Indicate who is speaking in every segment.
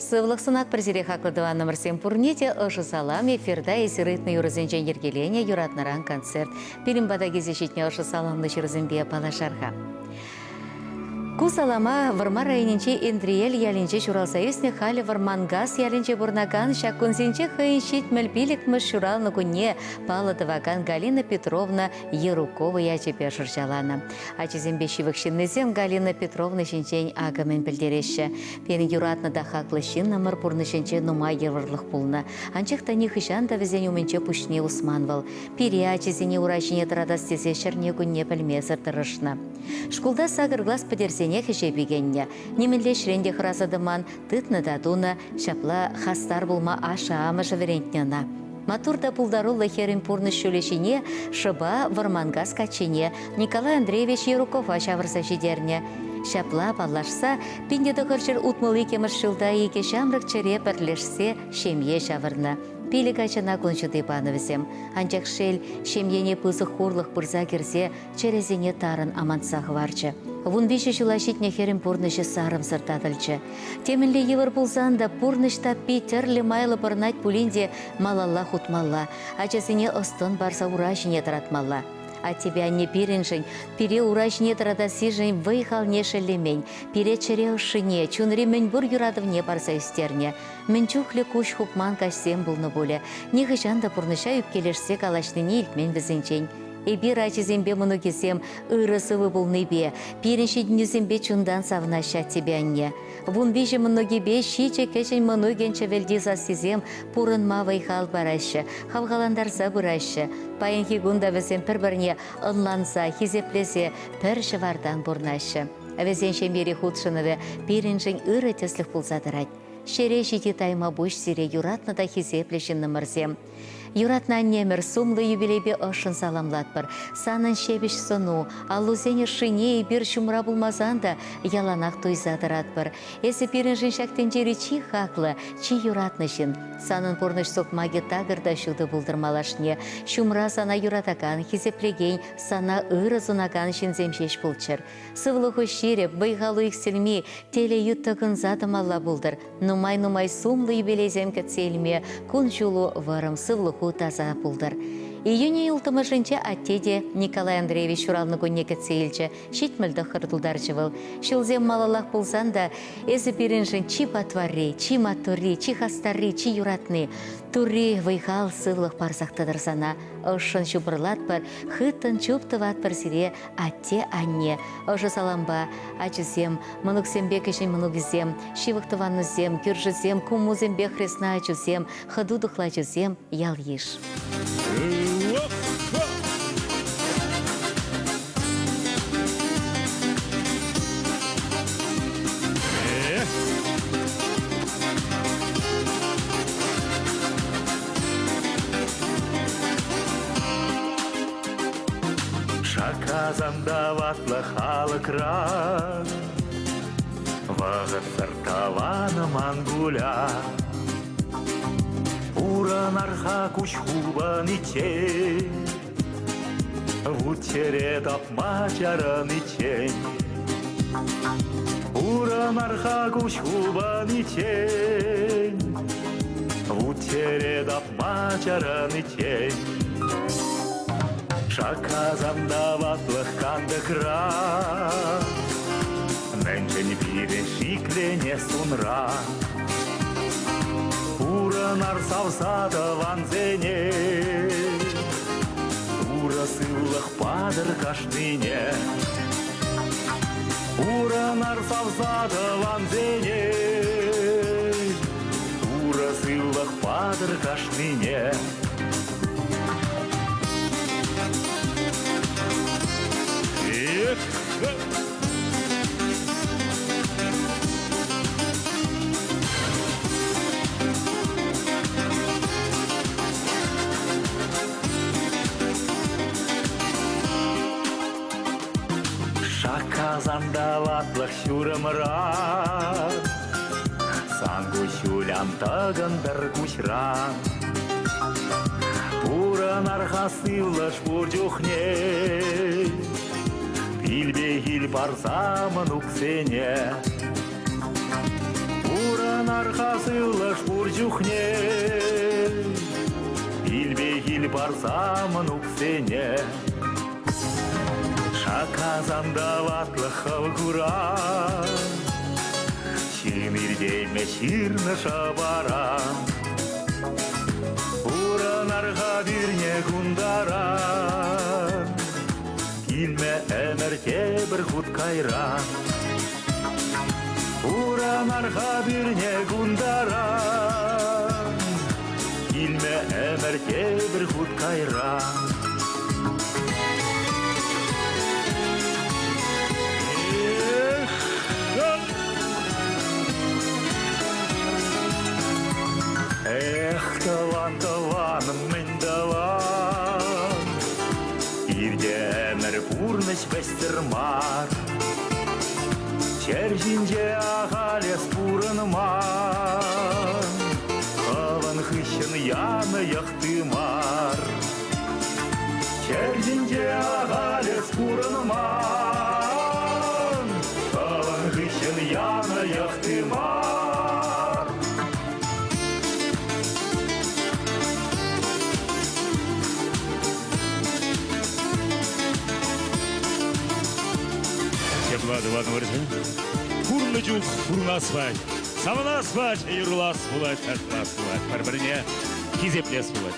Speaker 1: Сывлық сынақ бірзере хақлыдыған номерсен пурнете ұшы салам эфирда есірітні юрызен ергелене юратнаран концерт. Пилимбада кезешетіне ұшы саламны жүрізінбе палашарға. Кусалама Варма районинче Индриел ялинче Шуралсоюзне хали Вармангас ялинче бурнаган шакунсинче хыйшит мельпиликмыш Шуралны кунне палатываган Галина Петровна Ерукова яче пешырчалана. Ачизембе шивыкшиннезем Галина Петровна шинчен агамен білдереші. Пен юратны да хаклы шиннамыр пурны шинче нума ерварлық пулна. Анчықта нихышан да візен уменче пушне Усманвал. Пире ачизене урачине традастезе шерне кунне пілмезір тырышна. Шкулда сагыр глаз подерзене хеше бігенне. Немелле шренде хыразадыман тытны дадуна шапла хастар булма аша амышы верентнена. Матурда пулдарулы херин пурны шөлешіне шыба Вармангас качине Николай Андреевич Ерукова шавырса жидерне. Шапла паллашса, пиндеді ғыршыр утмылы кемір шылда еке шамрық чыре пірлешсе шемье шавырна. Пилі качына күншуды панывызем. Анчақ шел шемьене пызы хурлық бұрза керсе черезене тарын амантсақ варчы. Вун виші шулашитне херін пурнышы сарым сыртадылчы. Темінлі евір бұлзан да пурнышта питерлі майлы пырнать пулинде малалла хутмалла. Ачасыне ыстын барса урашыне таратмалла. А тебя не пиреншень, пире урачне тарадасижень выехал не шелемень, пире череушине, чунремень бур юрадовне барса истерне. Менчухле куш хупман кашсем был на боле, не хышан да пурныша юбкелешсе калашныне илтмен візенчень. Эбир ачизембе мұны кесем, ырысывы бұл небе, пиренші днюзембе чундан савнаща тебя не. Вун вижі многебе шиче кешен многенче велдиза сизем пурын мавай хал барашы, хавгаландарса бұрашы. Паянхи гунда візем пір-бірне ынланса, хизеплесе пір вардан бұрнашы. Везенше мері худшыныве пиреншін ыры теслік пулзадырать. Шере жити тайма буш сире юратны да хизеплешін нымырзем. Юратна немер сумлы юбилейбе ышын саламлатпыр. Санын шебеш сону, алузене шине бир шумра булмазан да яланақ тойзадыратпыр. Эсі пиренжін шактенжері чи хақлы, чи юратнышын. Санын пурныш сокмаге тагырда шуды булдырмалашне. Шумра сана юратаган, хизеплеген, сана ыры зунаган шинземшеш пулчыр. Сывлығы шереп, байғалу икселме, теле юттығын задымалла булдыр. Нумай сумлы юбилейзем кәтселме, күн жулу варым сывлығы таза пулдыр. Июне ылтымышынче аттеде Николай Андреевич Шуралны көнне кәтсейлчі, шитмілді қырдылдар жывыл. Шылзем малалақ пулсан да, әзі біріншін чи патварри, чи матурри, чи хастарри, чи юратны. Турри вайхал сывлық парсақтыдыр сана. Ышын шубырлат бар, хыттын чуптыват бар сире атте анне. Ышы саламба, ачызем, мұнықсембе кешен мұнықзем, шивықтываннызем, күржізем, кумузембе хресна ачызем, хыдудықлачызем, ял еш.
Speaker 2: Шаказанда ватлы халықра, вағыт сырталаны мангуля. Уран арха куч хубан ичен, вутере тапма чаран ичен. Уран арха куч хубан ичен, вутере тапма чаран ичен. Шаказанда ватлых кандыкра, нэнчен пирен шиклене сунра. Уран арсавсада ванзене, ура сыллых падыр кашныне. Уран арсавсада ванзене, ура сыллых падыр кашныне. Шаказанда ватлых шурымра, сангу шулям тагындар кучран. Уран архасыллаш бурджухне, Илбе ил барсамын уксене. Уран арқасылыш буржухне Илбе-ил барсамын уксене Шаказанда ватлы халгура Шимирдейме ширны шабара Уранарға бирне гундара Илме әмірке бір худ кайра Уранарға бирне гундара Илме әмірке бір худ кайра Талан, мен талан Ирде әмір пурныш бәстірмар Чәржінже ағалес пурынмар Қалын хышын яны яқтымар Чәржінже ағалес пурынмар Қалын хышын яны яқтымар
Speaker 3: Влада Владимировна, пурны жүк, пурнаспай, савынаспай, үйірлас бұлай, тәтлас бұлай, бір-біріне кезеплес бұлай.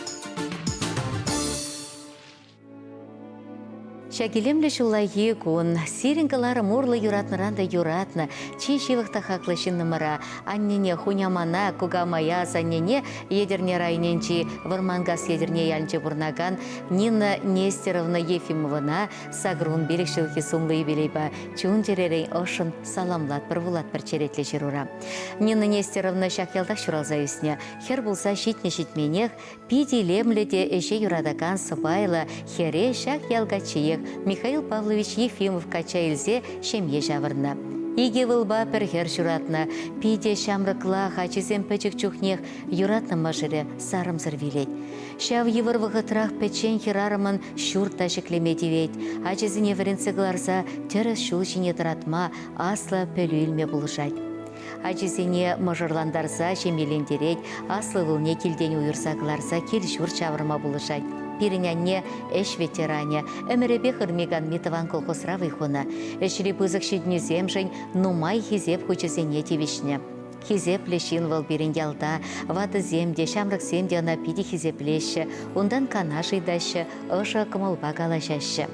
Speaker 1: Шагилемле шулайы кун, сирингалары мурлы юратныранда юратны, чишивықта хақлышын нымыра, аннене хунямана, кугамая, заннене, едерне райненчи, вармангас едерне яльнче бурнаган, Нина Нестеровна Ефимовна, сагрун берекшілкі сумлы белейба, чун жеререй ошын саламлат бір вулат бір черетле жирура. Нина Нестеровна шақелдақ шуралза үсіне, хер болса шитне шитменех, пидилемледе эше юрадаган сыбайлы, хере шақ ялгачиех, Михаил Павлович Ефимов кача илзе шемье жавырна. Иге вылба перхер журатна, пиде шамрыкла хачизем печек чухнех юратна мажыре сарым зырвилет. Шав евыр вғытрах печен херарымын шур ташеклемедевет, ачизіне варенцегларса терес шул жіне тратма асла пөлілме бұлжать. Ачизіне мажырландарса шемелендерет, аслы вылне келден уйырсагларса кел шур чавырма бұлжать. Пиринянне эш ветеране, әміребе хырмеган метаван колхозра вайхуна, эшри пызык шиднюзем жень, нумай хизеп хочезене тевишне. Хизеп лешин вал бирин ялда, вады земде, шамрак земде ана пиди хизеп леші, ондан канашый дашы, ыша кымылба галашашы.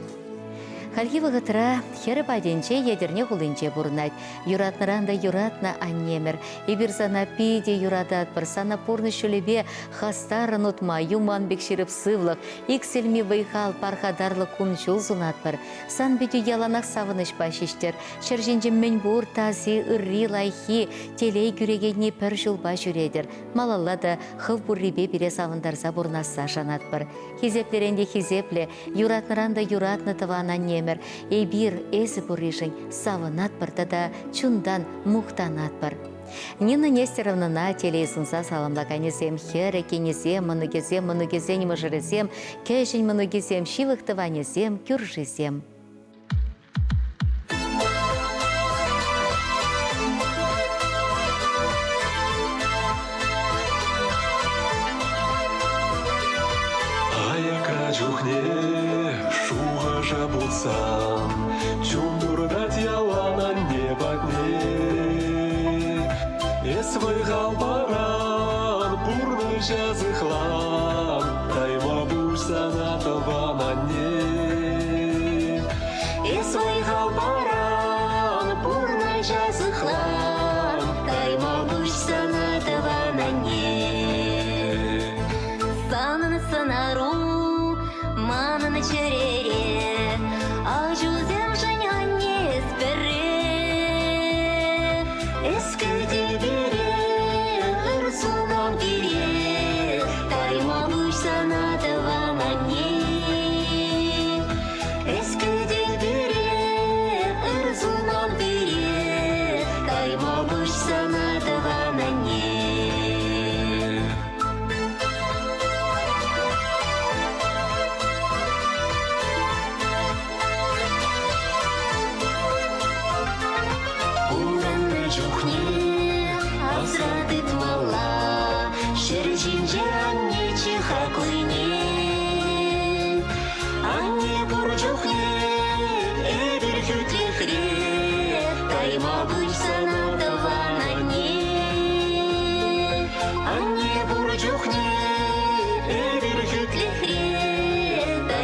Speaker 1: Хальги вғытыра хері баденче едерне хулынче бұрнайд. Юратныранда юратна аннемер. Ибірсана пиде юрадат бір сана пурны шөлебе хастарын ұтма юман бекшеріп сывлық. Икселми вайхал пархадарлы кун жул зунат бір. Сан беду яланақ савыныш башиштер. Шыржинже мен бұр тази ырри лайхи телей күрегенне пір жыл баш үредер. Малаллада хыв бұррибе біре савындарса бұрнаса жанат бір. Хизептеренде хизепле, юратныранда юратны тыван аннемер. Эйбир эзі бұррижын савынат бірді да чундан мұқтанат бір. Нина Нестеровна на телесунса саламлаганезем, хере кенезем, манугезем, немажырезем, кәжін манугезем, шивықтыванезем, күржезем.
Speaker 4: Жабутсан, чундурдать ялана небатне. Эсвыгал баран, пурны жазыхлан, тайма бульсана таванане. Эсвыгал баран, пурны жазыхлан, тайма бульсана таванане. Санын санару, манын черере. Тайма буш санатова на ней.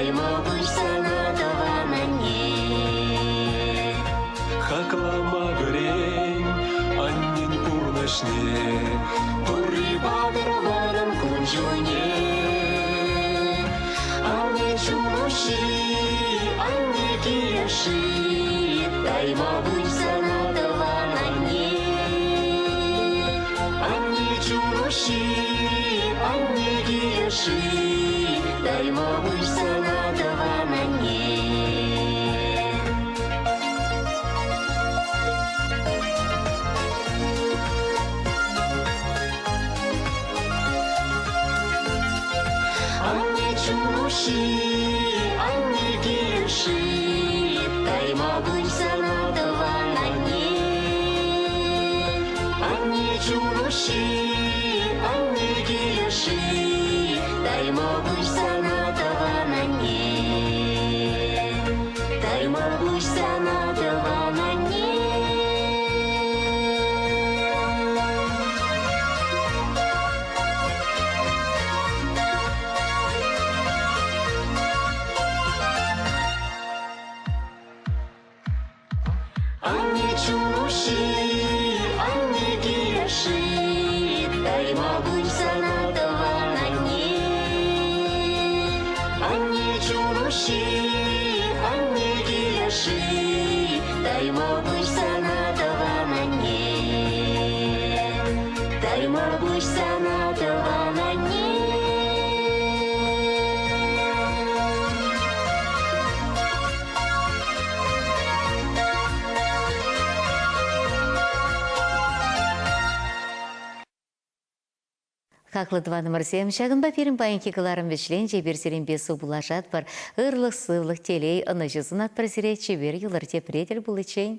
Speaker 4: тайма бульсана таванане.
Speaker 5: Хаклама грень, аннин пурнашне,
Speaker 4: Турри бадырварым кунжуне. Анне чумуши, анне киеши, тайма бульсана таванане. Анне чумуши, анне киеши, тайма бульсана таванане. Анне чумуши, анне киеши, тайма бульсана таванане. Анне чумуши, анне киеши, тайма бульсана таванане. Тайма бульсана таванане. Анне чумуши, анне киеши, тайма бульсана таванане. Анне чумуши, анне киеши, тайма бульсана таванане. Тайма бульсана таванане.
Speaker 1: Хаклы 2 номер 7 шагын бафирин паянки кыларым вечлен жебер серен бесу булажат бар. Ырлық сывлық телей аны жүзін атпар сире чебер юлар тепредел бұл ичейн.